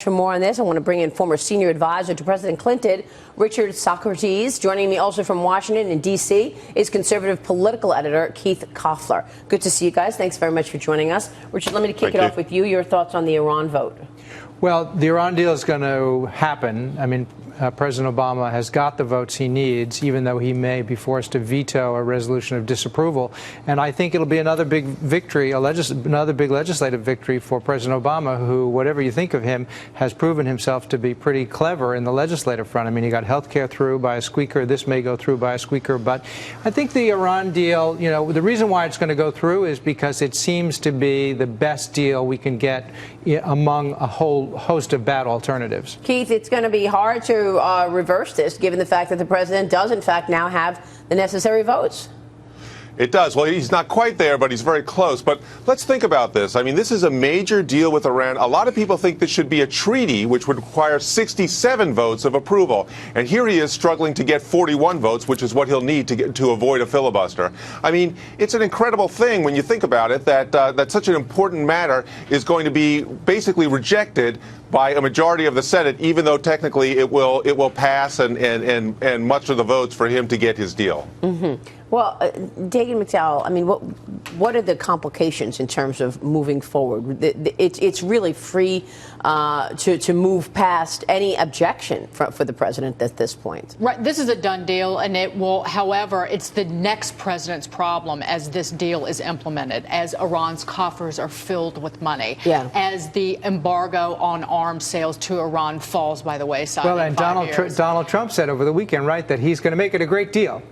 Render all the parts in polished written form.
For more on this, I want to bring in former senior advisor to President Clinton, Richard Socrates. Joining me also from Washington and D.C. is conservative political editor Keith Koffler. Good to see you guys. Thanks very much for joining us. Richard, let me kick it off with you. Your thoughts on the Iran vote? Well, the Iran deal is going to happen. I mean, President Obama has got the votes he needs, even though he may be forced to veto a resolution of disapproval. And I think it'll be another big victory, another big legislative victory for President Obama, who, whatever you think of him, has proven himself to be pretty clever in the legislative front. I mean, he got health care through by a squeaker. This may go through by a squeaker. But I think the Iran deal, you know, the reason why it's going to go through is because it seems to be the best deal we can get among a whole host of bad alternatives. Keith, it's going to be hard to reverse this, given the fact that the president does, in fact, now have the necessary votes. It does. Well, he's not quite there, but he's very close. But let's think about this. I mean, this is a major deal with Iran. A lot of people think this should be a treaty, which would require 67 votes of approval. And here he is struggling to get 41 votes, which is what he'll need to avoid a filibuster. I mean, it's an incredible thing when you think about it, that such an important matter is going to be basically rejected by a majority of the Senate, even though technically it will pass and muster the votes for him to get his deal. Mm-hmm. Well, Dagen, Mcdowell, I mean, what are the complications in terms of moving forward? It's really free to move past any objection for the president at this point. Right. This is a done deal, and it will, however, it's the next president's problem as this deal is implemented, as Iran's coffers are filled with money, as the embargo on arms sales to Iran falls by the wayside. Well, and Donald Trump said over the weekend, right, that he's going to make it a great deal.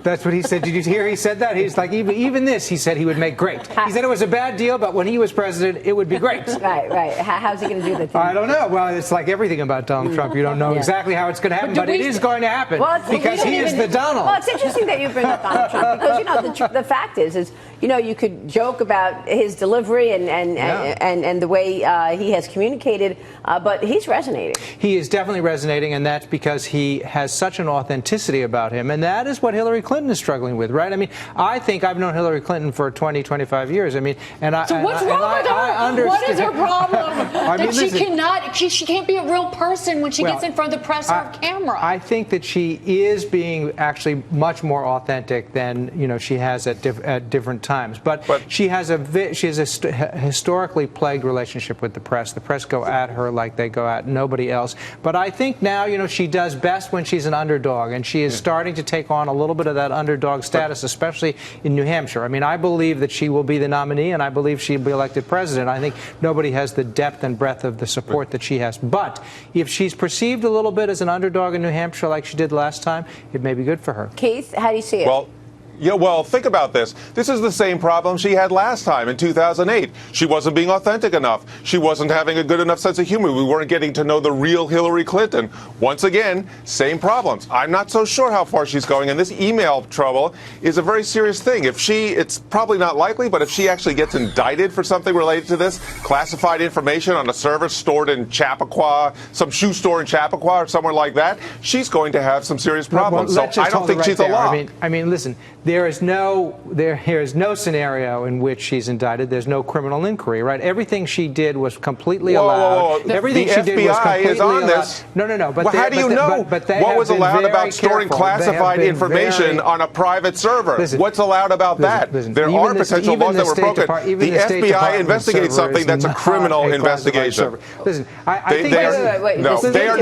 That's what he said. Did you hear he said that? He's like, even this, he said he would make great. He said it was a bad deal, but when he was president, it would be great. Right. How's he going to do that? I don't know. Well, it's like everything about Donald Trump. You don't know exactly how it's going to happen, but it is going to happen because he is the Donald. Well, it's interesting that you bring up Donald Trump because, you know, the fact is, you know, you could joke about his delivery and the way he has communicated, but he's resonating. He is definitely resonating, and that's because he has such an authenticity about him, and that is what Hillary Clinton is struggling with, right? I mean, I think I've known Hillary Clinton for 20, 25 years. I mean, and I. So what's wrong with her? What is her problem? She can't be a real person when she gets in front of the press or camera. I think that she is being actually much more authentic than, you know, she has at different times. But she has a historically plagued relationship with the press. The press go at her like they go at nobody else. But I think now, you know, she does best when she's an underdog, and she is starting to take on a little bit of that underdog status, especially in New Hampshire. I mean, I believe that she will be the nominee, and I believe she'll be elected president. I think nobody has the depth and breadth of the support that she has. But if she's perceived a little bit as an underdog in New Hampshire like she did last time, it may be good for her. Keith, how do you see it? Well, think about this. This is the same problem she had last time in 2008. She wasn't being authentic enough. She wasn't having a good enough sense of humor. We weren't getting to know the real Hillary Clinton. Once again, same problems. I'm not so sure how far she's going, and this email trouble is a very serious thing. It's probably not likely, but if she actually gets indicted for something related to this, classified information on a server stored in Chappaqua, some shoe store in Chappaqua or somewhere like that, she's going to have some serious problems. So I don't think she's a lock. I mean, listen. There is no scenario in which she's indicted. There's no criminal inquiry, right? Everything she did was completely allowed. Everything she did was completely allowed. This. No. But how do you know what was allowed about storing classified information on a private server? What's allowed about that? There are potential laws that were broken. The FBI investigates something that's a criminal investigation. Listen, they are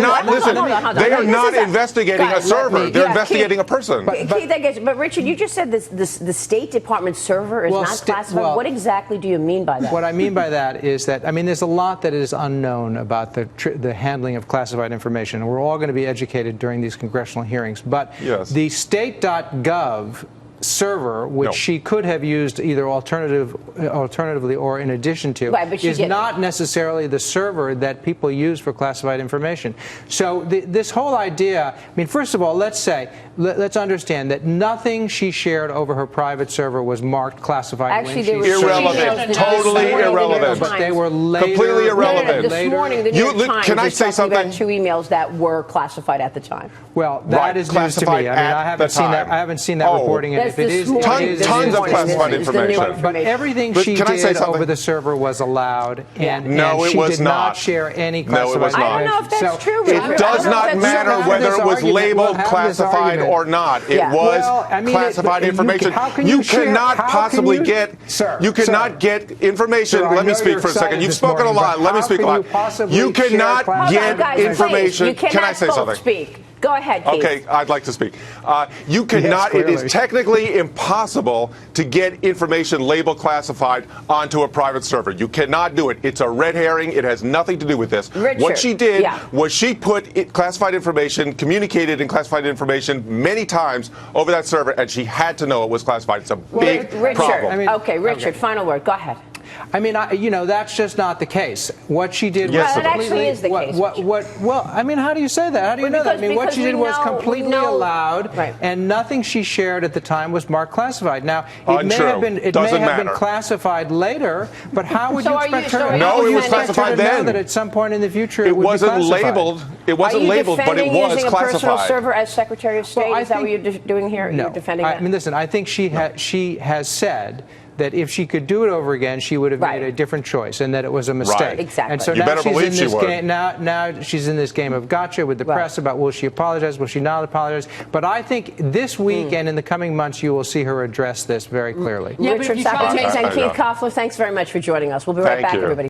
not investigating a server. They're investigating a person. But Richard, you just said the State Department server is not classified. What exactly do you mean by that? What I mean by that is that, I mean, there's a lot that is unknown about the handling of classified information. And we're all going to be educated during these congressional hearings. But the state.gov server, which she could have used either alternatively or in addition to, is not necessarily the server that people use for classified information. So this whole idea, I mean, first of all, let's understand that nothing she shared over her private server was marked classified. Actually, they were irrelevant, totally irrelevant. But they were later, completely irrelevant. This morning, the New York Times can I say something? About 2 emails that were classified at the time. Well, that is news to me. I mean, I haven't seen that reporting. if it is tons of classified information. But everything she did over the server was allowed, and she did not share any classified information. I don't know if that's true. It does not matter whether it was labeled classified or not. It was classified information. You cannot possibly get information. Let me speak for a second. You've spoken a lot. Let me speak a lot. You cannot get information. Can I say something? Speak. Go ahead, Keith. Okay, I'd like to speak. You cannot, it is technically impossible to get information labeled classified onto a private server. You cannot do it. It's a red herring. It has nothing to do with this. Richard, what she did was she put classified information, communicated in classified information many times over that server, and she had to know it was classified. It's a big problem. Richard, final word. Go ahead. I mean, that's just not the case. What she did was completely... That actually is the case. Well, I mean, how do you say that? How do you know that? I mean, what she did was completely allowed, and nothing she shared at the time was marked classified. Now, it may have been classified later, but how would you expect her to know? No, it was classified then. That at some point in the future it wasn't labeled. It wasn't labeled, but it was using classified. A personal server as Secretary of State? Is that what you're doing here? No. You're defending that? I mean, listen, I think she has said that if she could do it over again, she would have made a different choice, and that it was a mistake. Right. Exactly. And so now she's in this game. Now she's in this game of gotcha with the press about will she apologize, will she not apologize? But I think this week and in the coming months, you will see her address this very clearly. Richard Socrates and Keith Koffler, thanks very much for joining us. We'll be right back, everybody.